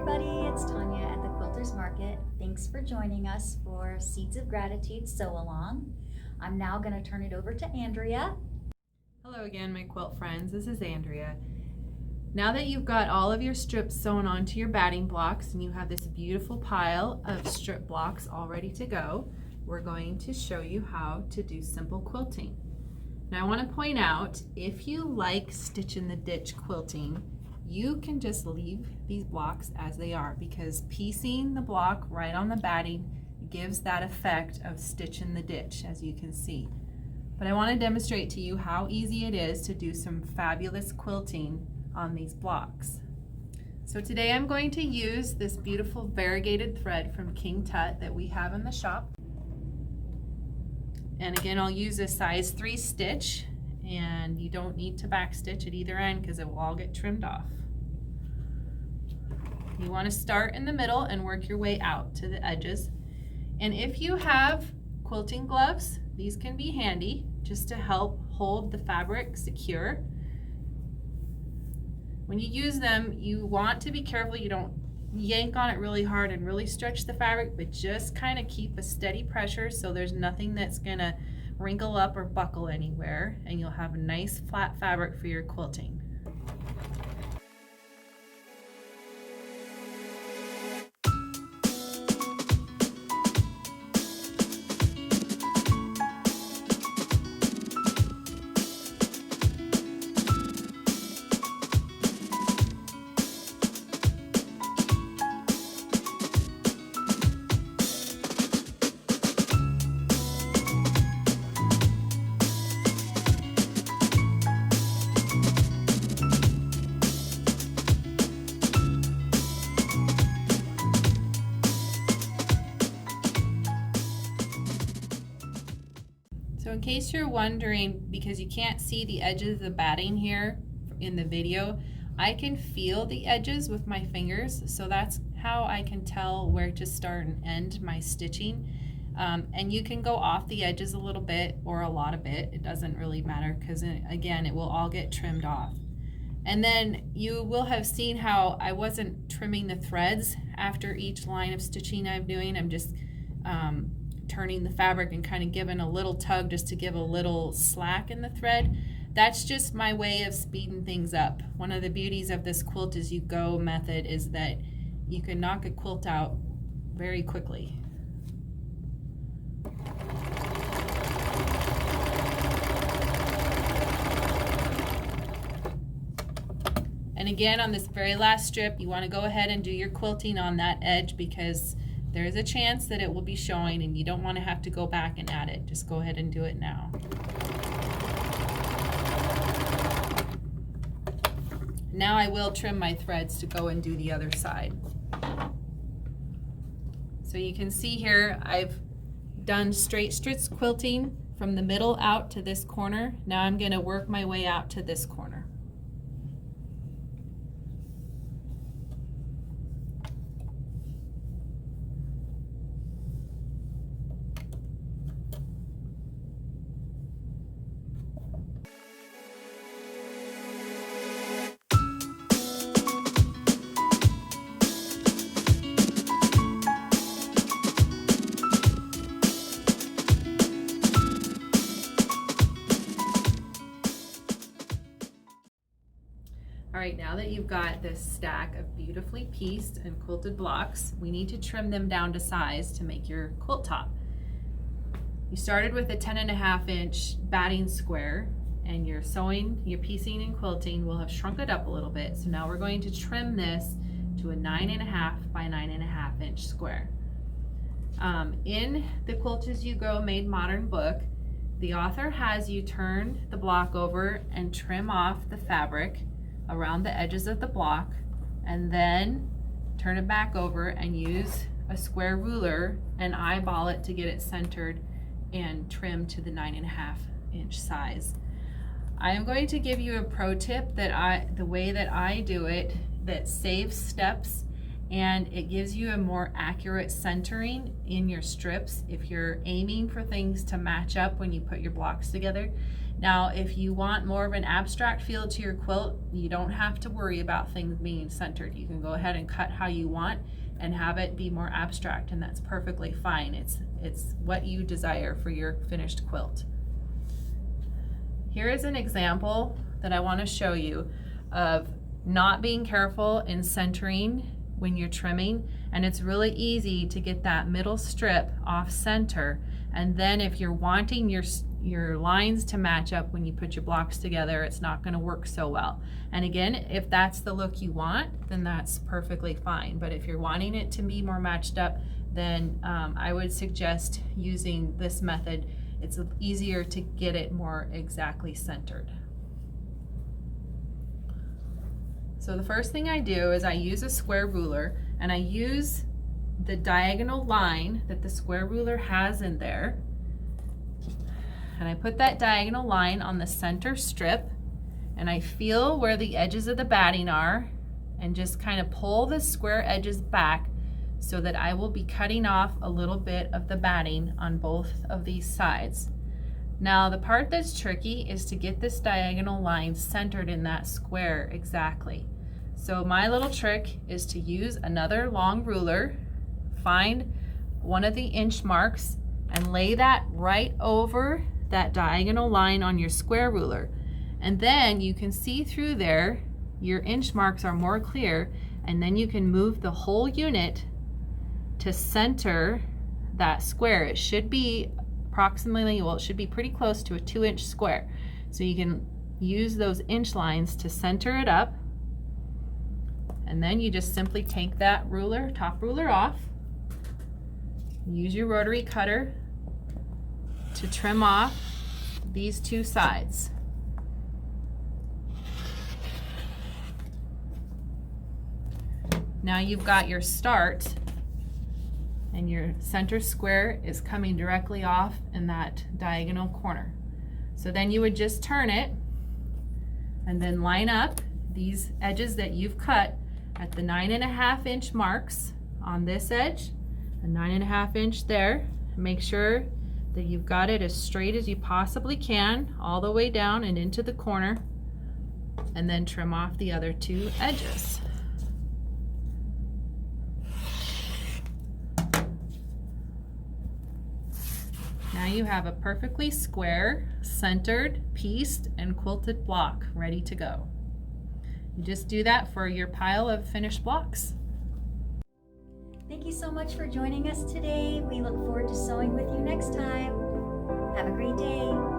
everybody, it's Tanya at the Quilters Market. Thanks for joining us for Seeds of Gratitude Sew Along. I'm now going to turn it over to Andrea. Hello again, my quilt friends. This is Andrea. Now that you've got all of your strips sewn onto your batting blocks and you have this beautiful pile of strip blocks all ready to go, we're going to show you how to do simple quilting. Now I want to point out, if you like stitch in the ditch quilting, you can just leave these blocks as they are, because piecing the block right on the batting gives that effect of stitch in the ditch, as you can see. But I want to demonstrate to you how easy it is to do some fabulous quilting on these blocks. So today I'm going to use this beautiful variegated thread from King Tut that we have in the shop. And again, I'll use a size 3 stitch, and you don't need to back stitch at either end because it will all get trimmed off. You want to start in the middle and work your way out to the edges. And if you have quilting gloves, these can be handy just to help hold the fabric secure. When you use them, you want to be careful you don't yank on it really hard and really stretch the fabric, but just kind of keep a steady pressure so there's nothing that's gonna wrinkle up or buckle anywhere, and you'll have a nice flat fabric for your quilting. So in case you're wondering, because you can't see the edges of the batting here in the video, I can feel the edges with my fingers, so that's how I can tell where to start and end my stitching. And you can go off the edges a little bit or a lot of it, it doesn't really matter, because again, it will all get trimmed off. And then you will have seen how I wasn't trimming the threads after each line of stitching I'm doing. I'm just turning the fabric and kind of giving a little tug just to give a little slack in the thread. That's just my way of speeding things up. One of the beauties of this quilt as you go method is that you can knock a quilt out very quickly. And again, on this very last strip, you want to go ahead and do your quilting on that edge, because there is a chance that it will be showing and you don't want to have to go back and add it. Just go ahead and do it now. Now I will trim my threads to go and do the other side. So you can see here I've done straight stitch quilting from the middle out to this corner. Now I'm going to work my way out to this corner. All right, now that you've got this stack of beautifully pieced and quilted blocks, we need to trim them down to size to make your quilt top. You started with a 10.5 inch batting square, and your sewing, your piecing and quilting will have shrunk it up a little bit. So now we're going to trim this to a 9.5 by 9.5 inch square. In the Quilt As You Go Made Modern book, the author has you turn the block over and trim off the fabric around the edges of the block, and then turn it back over and use a square ruler and eyeball it to get it centered and trimmed to the 9.5 inch size. I am going to give you a pro tip that the way that I do it, that saves steps and it gives you a more accurate centering in your strips if you're aiming for things to match up when you put your blocks together. Now, if you want more of an abstract feel to your quilt, you don't have to worry about things being centered. You can go ahead and cut how you want and have it be more abstract, and that's perfectly fine. It's what you desire for your finished quilt. Here is an example that I want to show you of not being careful in centering when you're trimming, and it's really easy to get that middle strip off center. And then if you're wanting your lines to match up when you put your blocks together, it's not going to work so well. And again, if that's the look you want, then that's perfectly fine. But if you're wanting it to be more matched up, then I would suggest using this method. It's easier to get it more exactly centered. So the first thing I do is I use a square ruler, and I use the diagonal line that the square ruler has in there, and I put that diagonal line on the center strip, and I feel where the edges of the batting are and just kind of pull the square edges back so that I will be cutting off a little bit of the batting on both of these sides. Now the part that's tricky is to get this diagonal line centered in that square exactly. So my little trick is to use another long ruler, find one of the inch marks, and lay that right over that diagonal line on your square ruler. And then you can see through there, your inch marks are more clear, and then you can move the whole unit to center that square. It should be approximately, well, it should be pretty close to a 2-inch square. So you can use those inch lines to center it up, and then you just simply take that ruler, top ruler off, use your rotary cutter to trim off these two sides. Now you've got your start, and your center square is coming directly off in that diagonal corner. So then you would just turn it and then line up these edges that you've cut at the 9.5 inch marks on this edge, a 9.5 inch there. Make sure that you've got it as straight as you possibly can all the way down and into the corner, and then trim off the other two edges. Now you have a perfectly square, centered, pieced, and quilted block ready to go. You just do that for your pile of finished blocks. Thank you so much for joining us today. We look forward to sewing with you next time. Have a great day.